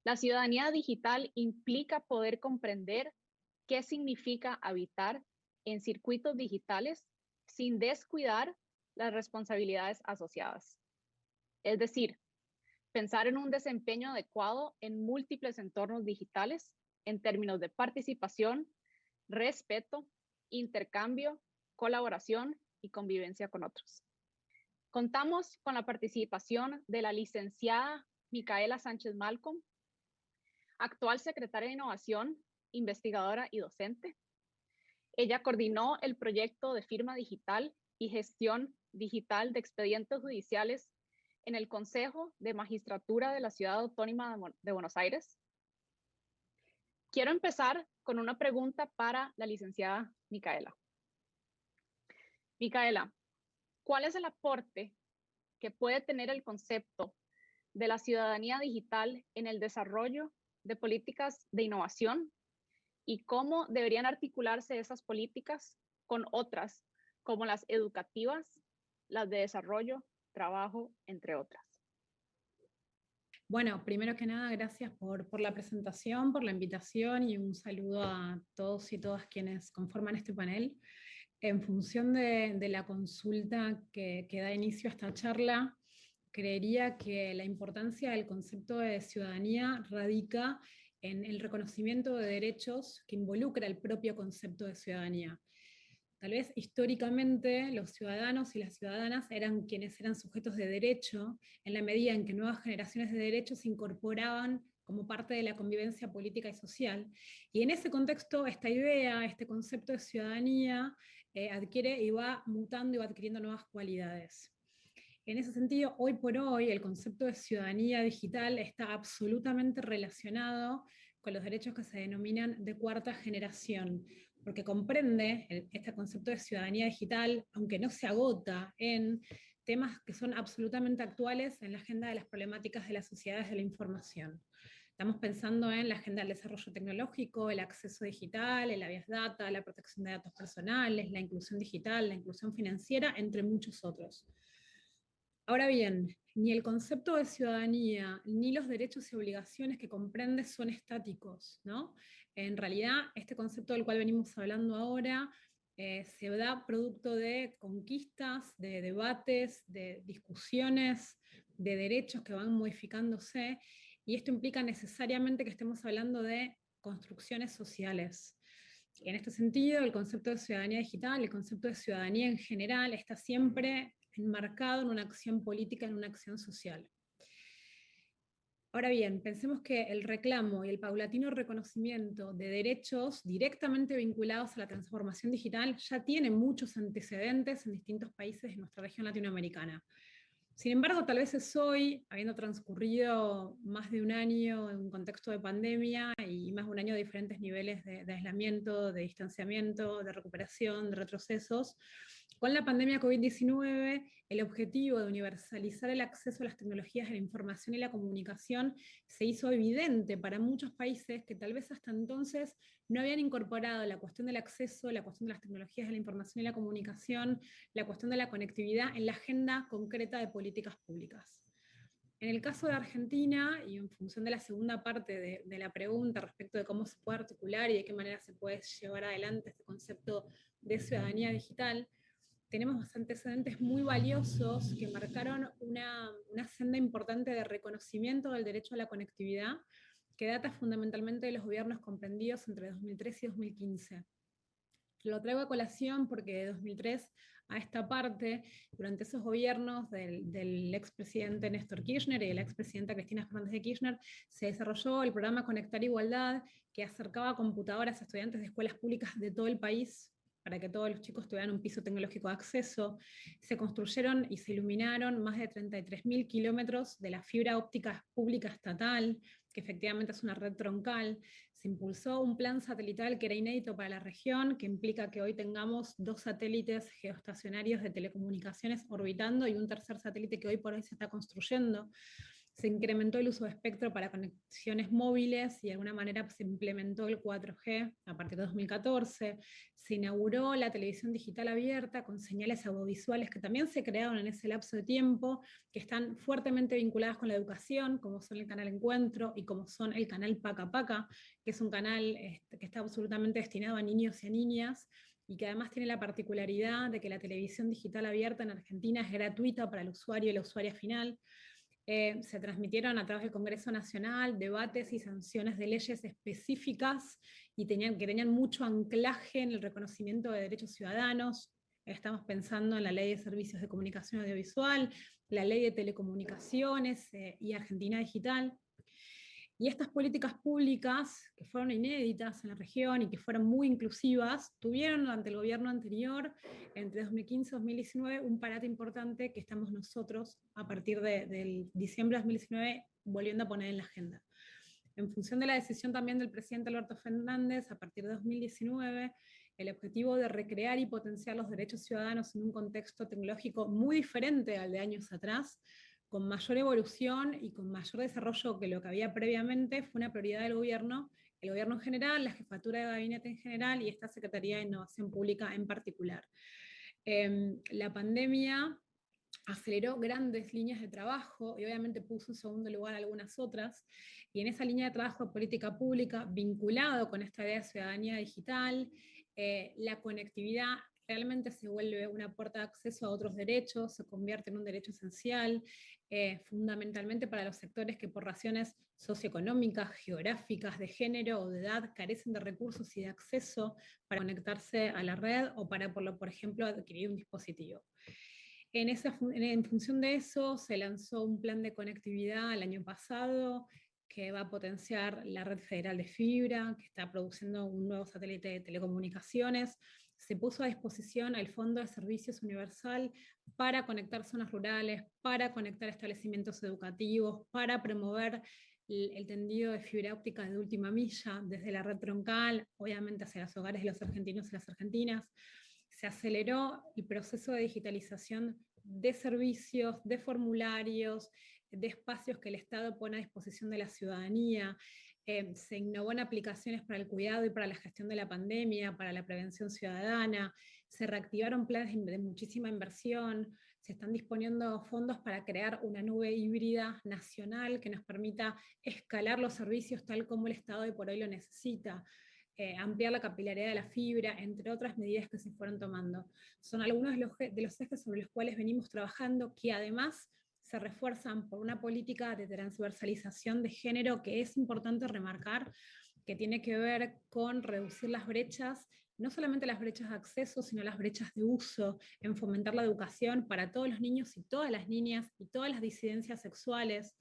La ciudadanía digital implica poder comprender qué significa habitar en circuitos digitales sin descuidar las responsabilidades asociadas. Es decir, pensar en un desempeño adecuado en múltiples entornos digitales en términos de participación, respeto, intercambio, colaboración y convivencia con otros. Contamos con la participación de la licenciada Micaela Sánchez Malcolm, actual secretaria de Innovación, investigadora y docente. Ella coordinó el proyecto de firma digital y gestión digital de expedientes judiciales en el Consejo de Magistratura de la Ciudad Autónoma de Buenos Aires. Quiero empezar con una pregunta para la licenciada Micaela. Micaela, ¿cuál es el aporte que puede tener el concepto de la ciudadanía digital en el desarrollo de políticas de innovación y cómo deberían articularse esas políticas con otras, como las educativas, las de desarrollo, trabajo, entre otras? Bueno, primero que nada, gracias por la presentación, por la invitación y un saludo a todos y todas quienes conforman este panel. En función de la consulta que da inicio a esta charla, creería que la importancia del concepto de ciudadanía radica en el reconocimiento de derechos que involucra el propio concepto de ciudadanía. Tal vez históricamente los ciudadanos y las ciudadanas eran quienes eran sujetos de derecho, en la medida en que nuevas generaciones de derechos se incorporaban como parte de la convivencia política y social. Y en ese contexto, esta idea, este concepto de ciudadanía, adquiere y va mutando y va adquiriendo nuevas cualidades. En ese sentido, hoy por hoy, el concepto de ciudadanía digital está absolutamente relacionado con los derechos que se denominan de cuarta generación, porque comprende este concepto de ciudadanía digital, aunque no se agota en temas que son absolutamente actuales en la agenda de las problemáticas de las sociedades de la información. Estamos pensando en la agenda del desarrollo tecnológico, el acceso digital, el habeas data, la protección de datos personales, la inclusión digital, la inclusión financiera, entre muchos otros. Ahora bien, ni el concepto de ciudadanía, ni los derechos y obligaciones que comprende son estáticos, ¿no? En realidad, este concepto del cual venimos hablando ahora se da producto de conquistas, de debates, de discusiones, de derechos que van modificándose, y esto implica necesariamente que estemos hablando de construcciones sociales. En este sentido, el concepto de ciudadanía digital, el concepto de ciudadanía en general, está siempre enmarcado en una acción política, en una acción social. Ahora bien, pensemos que el reclamo y el paulatino reconocimiento de derechos directamente vinculados a la transformación digital ya tiene muchos antecedentes en distintos países de nuestra región latinoamericana. Sin embargo, tal vez es hoy, habiendo transcurrido más de un año en un contexto de pandemia y más de un año de diferentes niveles de aislamiento, de distanciamiento, de recuperación, de retrocesos, con la pandemia COVID-19, el objetivo de universalizar el acceso a las tecnologías de la información y la comunicación se hizo evidente para muchos países que tal vez hasta entonces no habían incorporado la cuestión del acceso, la cuestión de las tecnologías de la información y la comunicación, la cuestión de la conectividad en la agenda concreta de políticas públicas. En el caso de Argentina, y en función de la segunda parte de la pregunta respecto de cómo se puede articular y de qué manera se puede llevar adelante este concepto de ciudadanía digital, tenemos antecedentes muy valiosos que marcaron una senda importante de reconocimiento del derecho a la conectividad, que data fundamentalmente de los gobiernos comprendidos entre 2003 y 2015. Lo traigo a colación porque de 2003 a esta parte, durante esos gobiernos del expresidente Néstor Kirchner y de la expresidenta Cristina Fernández de Kirchner, se desarrolló el programa Conectar Igualdad, que acercaba computadoras a estudiantes de escuelas públicas de todo el país para que todos los chicos tuvieran un piso tecnológico de acceso. Se construyeron y se iluminaron más de 33.000 kilómetros de la fibra óptica pública estatal, que efectivamente es una red troncal. Se impulsó un plan satelital que era inédito para la región, que implica que hoy tengamos 2 satélites geoestacionarios de telecomunicaciones orbitando y un tercer satélite que hoy por hoy se está construyendo. se incrementó el uso de espectro para conexiones móviles y de alguna manera se implementó el 4G a partir de 2014, se inauguró la televisión digital abierta con señales audiovisuales que también se crearon en ese lapso de tiempo, que están fuertemente vinculadas con la educación, como son el canal Encuentro y como son el canal Paca Paca, que es un canal que está absolutamente destinado a niños y a niñas, y que además tiene la particularidad de que la televisión digital abierta en Argentina es gratuita para el usuario y la usuaria final. Se transmitieron a través del Congreso Nacional debates y sanciones de leyes específicas y que tenían mucho anclaje en el reconocimiento de derechos ciudadanos. Estamos pensando en la Ley de Servicios de Comunicación Audiovisual, la Ley de Telecomunicaciones y Argentina Digital. Y estas políticas públicas, que fueron inéditas en la región y que fueron muy inclusivas, tuvieron durante el gobierno anterior, entre 2015 y 2019, un parate importante que estamos nosotros, a partir del diciembre de 2019, volviendo a poner en la agenda. En función de la decisión también del presidente Alberto Fernández, a partir de 2019, el objetivo de recrear y potenciar los derechos ciudadanos en un contexto tecnológico muy diferente al de años atrás, con mayor evolución y con mayor desarrollo que lo que había previamente, fue una prioridad del gobierno, el gobierno en general, la jefatura de gabinete en general y esta Secretaría de Innovación Pública en particular. La pandemia aceleró grandes líneas de trabajo y obviamente puso en segundo lugar algunas otras, y en esa línea de trabajo de política pública, vinculado con esta idea de ciudadanía digital, la conectividad realmente se vuelve una puerta de acceso a otros derechos, se convierte en un derecho esencial, fundamentalmente para los sectores que por razones socioeconómicas, geográficas, de género o de edad carecen de recursos y de acceso para conectarse a la red o para, por ejemplo, adquirir un dispositivo. En función de eso, se lanzó un plan de conectividad el año pasado que va a potenciar la red federal de fibra, que está produciendo un nuevo satélite de telecomunicaciones. Se puso a disposición el Fondo de Servicios Universal para conectar zonas rurales, para conectar establecimientos educativos, para promover el tendido de fibra óptica de última milla desde la red troncal, obviamente hacia los hogares de los argentinos y las argentinas. Se aceleró el proceso de digitalización de servicios, de formularios, de espacios que el Estado pone a disposición de la ciudadanía. Se innovó en aplicaciones para el cuidado y para la gestión de la pandemia, para la prevención ciudadana. Se reactivaron planes de muchísima inversión. Se están disponiendo fondos para crear una nube híbrida nacional que nos permita escalar los servicios tal como el Estado hoy por hoy lo necesita. Ampliar la capilaridad de la fibra, entre otras medidas que se fueron tomando. Son algunos de los ejes sobre los cuales venimos trabajando, que además se refuerzan por una política de transversalización de género que es importante remarcar, que tiene que ver con reducir las brechas, no solamente las brechas de acceso, sino las brechas de uso, en fomentar la educación para todos los niños y todas las niñas y todas las disidencias sexuales.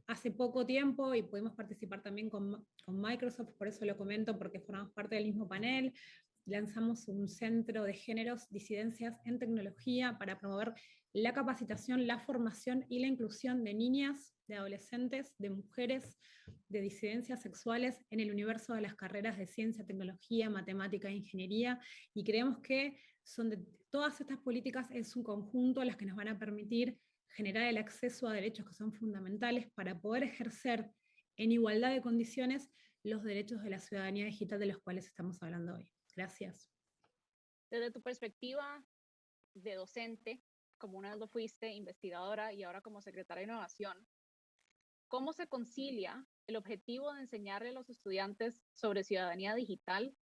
Hace poco tiempo, y pudimos participar también con Microsoft, por eso lo comento, porque formamos parte del mismo panel, lanzamos un centro de géneros, disidencias en tecnología para promover la capacitación, la formación y la inclusión de niñas, de adolescentes, de mujeres, de disidencias sexuales en el universo de las carreras de ciencia, tecnología, matemática e ingeniería, y creemos que son de todas estas políticas es un conjunto las que nos van a permitir generar el acceso a derechos que son fundamentales para poder ejercer en igualdad de condiciones los derechos de la ciudadanía digital de los cuales estamos hablando hoy. Gracias. Desde tu perspectiva de docente, como una vez lo fuiste, investigadora y ahora como secretaria de Innovación, ¿cómo se concilia el objetivo de enseñarle a los estudiantes sobre ciudadanía digital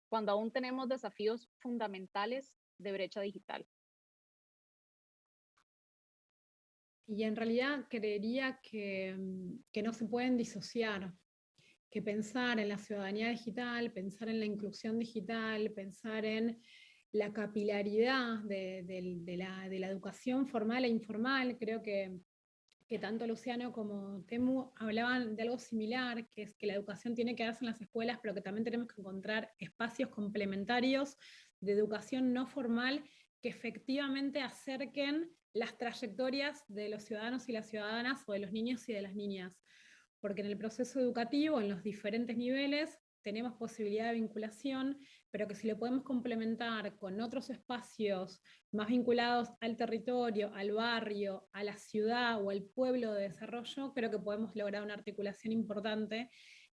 cuando aún tenemos desafíos fundamentales de brecha digital? Y en realidad creería que no se pueden disociar, que pensar en la ciudadanía digital, pensar en la inclusión digital, pensar en la capilaridad de la educación formal e informal. Creo que tanto Luciano como Temu hablaban de algo similar, que es que la educación tiene que darse en las escuelas, pero que también tenemos que encontrar espacios complementarios de educación no formal que efectivamente acerquen las trayectorias de los ciudadanos y las ciudadanas o de los niños y de las niñas. Porque en el proceso educativo, en los diferentes niveles, tenemos posibilidad de vinculación, pero que si lo podemos complementar con otros espacios más vinculados al territorio, al barrio, a la ciudad o al pueblo de desarrollo, creo que podemos lograr una articulación importante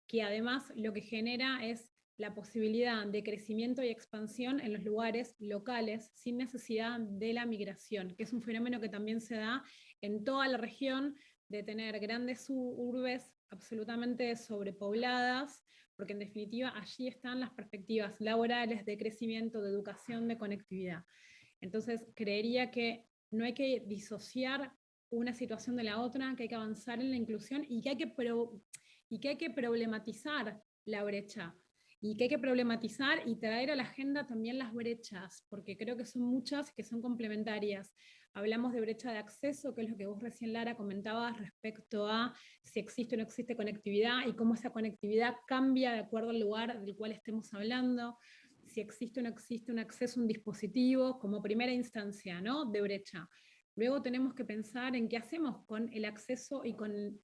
que además lo que genera es la posibilidad de crecimiento y expansión en los lugares locales sin necesidad de la migración, que es un fenómeno que también se da en toda la región, de tener grandes urbes absolutamente sobrepobladas, porque en definitiva allí están las perspectivas laborales de crecimiento, de educación, de conectividad. Entonces creería que no hay que disociar una situación de la otra, que hay que avanzar en la inclusión y que hay que problematizar la brecha, y que hay que problematizar y traer a la agenda también las brechas, porque creo que son muchas que son complementarias. Hablamos de brecha de acceso, que es lo que vos recién, Lara, comentabas respecto a si existe o no existe conectividad y cómo esa conectividad cambia de acuerdo al lugar del cual estemos hablando, si existe o no existe un acceso a un dispositivo como primera instancia, ¿no?, de brecha. Luego tenemos que pensar en qué hacemos con el acceso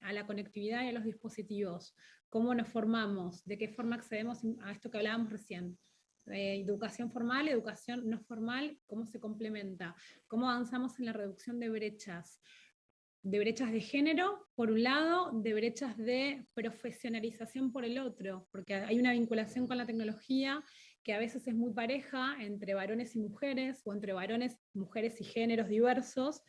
a la conectividad y a los dispositivos, cómo nos formamos, de qué forma accedemos a esto que hablábamos recién. Educación formal, educación no formal, cómo se complementa, cómo avanzamos en la reducción de brechas de género, por un lado, de brechas de profesionalización por el otro, porque hay una vinculación con la tecnología que a veces es muy pareja entre varones y mujeres, o entre varones, mujeres y géneros diversos,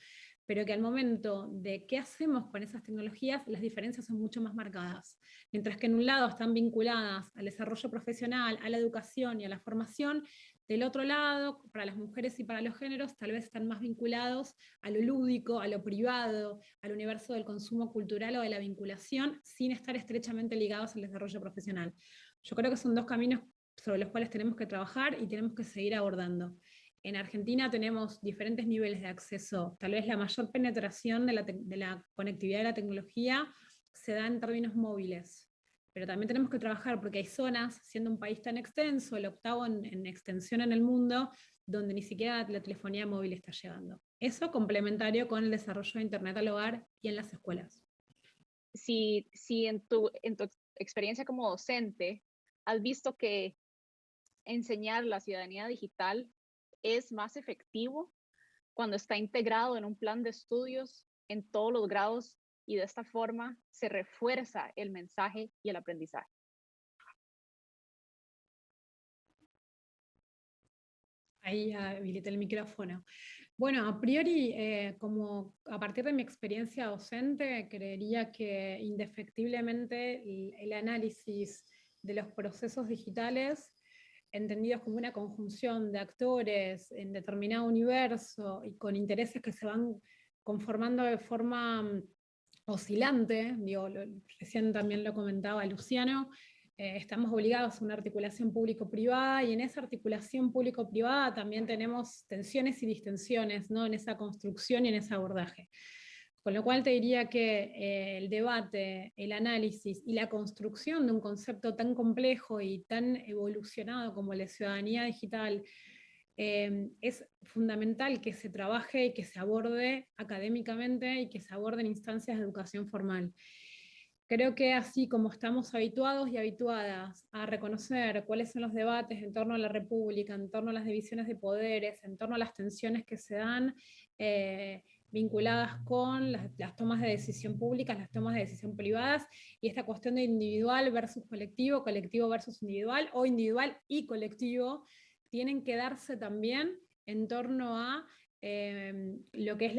pero que al momento de qué hacemos con esas tecnologías, las diferencias son mucho más marcadas. Mientras que en un lado están vinculadas al desarrollo profesional, a la educación y a la formación, del otro lado, para las mujeres y para los géneros, tal vez están más vinculados a lo lúdico, a lo privado, al universo del consumo cultural o de la vinculación, sin estar estrechamente ligados al desarrollo profesional. Yo creo que son dos caminos sobre los cuales tenemos que trabajar y tenemos que seguir abordando. En Argentina tenemos diferentes niveles de acceso. Tal vez la mayor penetración de la conectividad de la tecnología se da en términos móviles. Pero también tenemos que trabajar porque hay zonas, siendo un país tan extenso, el octavo en extensión en el mundo, donde ni siquiera la telefonía móvil está llegando. Eso complementario con el desarrollo de Internet al hogar y en las escuelas. Si en tu experiencia como docente has visto que enseñar la ciudadanía digital es más efectivo cuando está integrado en un plan de estudios en todos los grados y de esta forma se refuerza el mensaje y el aprendizaje. Ahí habilité el micrófono. Bueno, a priori, como a partir de mi experiencia docente, creería que indefectiblemente el análisis de los procesos digitales, entendidos como una conjunción de actores en determinado universo y con intereses que se van conformando de forma oscilante, digo, recién también lo comentaba Luciano, estamos obligados a una articulación público-privada y en esa articulación público-privada también tenemos tensiones y distensiones, ¿no?, en esa construcción y en ese abordaje. Con lo cual te diría que el debate, el análisis y la construcción de un concepto tan complejo y tan evolucionado como la ciudadanía digital es fundamental que se trabaje y que se aborde académicamente y que se aborde en instancias de educación formal. Creo que así como estamos habituados y habituadas a reconocer cuáles son los debates en torno a la República, en torno a las divisiones de poderes, en torno a las tensiones que se dan vinculadas con las tomas de decisión públicas, las tomas de decisión privadas, y esta cuestión de individual versus colectivo, colectivo versus individual, o individual y colectivo, tienen que darse también en torno a lo que es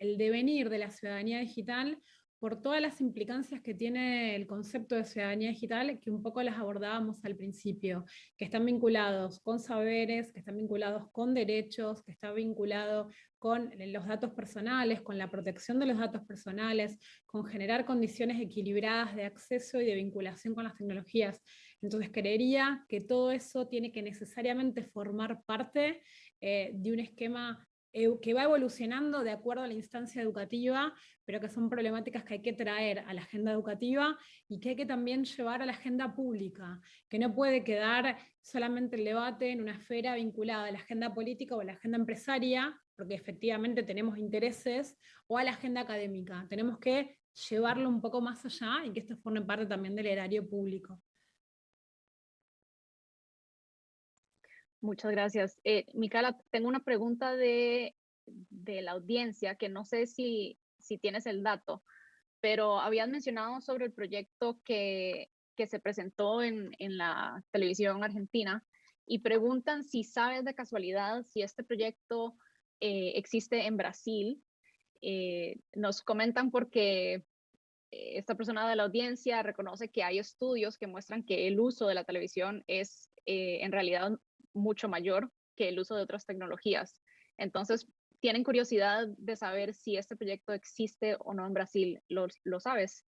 el devenir de la ciudadanía digital, por todas las implicancias que tiene el concepto de ciudadanía digital, que un poco las abordábamos al principio, que están vinculados con saberes, que están vinculados con derechos, que está vinculado con los datos personales, con la protección de los datos personales, con generar condiciones equilibradas de acceso y de vinculación con las tecnologías. Entonces creería que todo eso tiene que necesariamente formar parte de un esquema que va evolucionando de acuerdo a la instancia educativa, pero que son problemáticas que hay que traer a la agenda educativa y que hay que también llevar a la agenda pública, que no puede quedar solamente el debate en una esfera vinculada a la agenda política o a la agenda empresaria, porque efectivamente tenemos intereses, o a la agenda académica. Tenemos que llevarlo un poco más allá y que esto forme parte también del erario público. Muchas gracias. Micaela, tengo una pregunta de la audiencia que no sé si tienes el dato, pero habías mencionado sobre el proyecto que se presentó en la televisión argentina y preguntan si sabes de casualidad si este proyecto existe en Brasil. Nos comentan porque esta persona de la audiencia reconoce que hay estudios que muestran que el uso de la televisión es en realidad mucho mayor que el uso de otras tecnologías. Entonces, tienen curiosidad de saber si este proyecto existe o no en Brasil. ¿Lo sabes?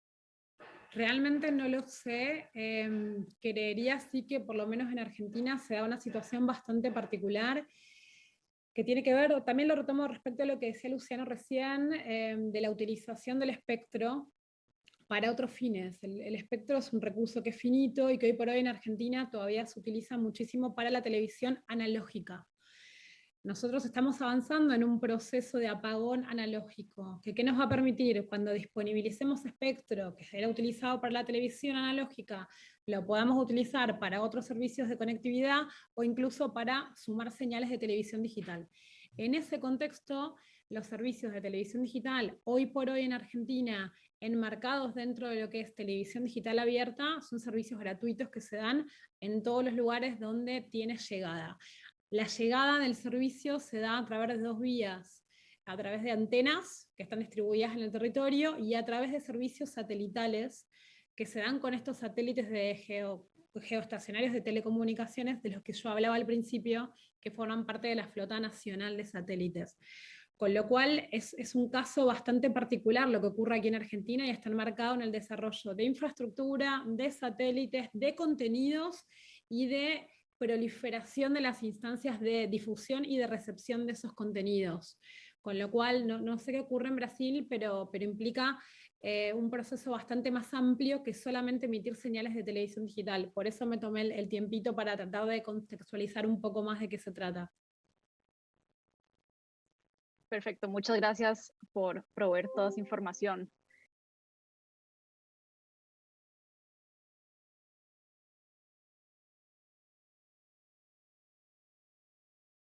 Realmente no lo sé. Creería sí que por lo menos en Argentina se da una situación bastante particular que tiene que ver, también lo retomo respecto a lo que decía Luciano recién, de la utilización del espectro para otros fines. El espectro es un recurso que es finito y que hoy por hoy en Argentina todavía se utiliza muchísimo para la televisión analógica. Nosotros estamos avanzando en un proceso de apagón analógico, que ¿qué nos va a permitir? Cuando disponibilicemos espectro que será utilizado para la televisión analógica, lo podamos utilizar para otros servicios de conectividad o incluso para sumar señales de televisión digital. En ese contexto, los servicios de televisión digital, hoy por hoy en Argentina, enmarcados dentro de lo que es televisión digital abierta, son servicios gratuitos que se dan en todos los lugares donde tiene llegada. La llegada del servicio se da a través de dos vías, a través de antenas que están distribuidas en el territorio y a través de servicios satelitales que se dan con estos satélites de geoestacionarios de telecomunicaciones de los que yo hablaba al principio, que forman parte de la flota nacional de satélites. Con lo cual es un caso bastante particular lo que ocurre aquí en Argentina y está enmarcado en el desarrollo de infraestructura, de satélites, de contenidos y de proliferación de las instancias de difusión y de recepción de esos contenidos. Con lo cual, no sé qué ocurre en Brasil, pero implica un proceso bastante más amplio que solamente emitir señales de televisión digital. Por eso me tomé el tiempito para tratar de contextualizar un poco más de qué se trata. Perfecto, muchas gracias por proveer toda esa información.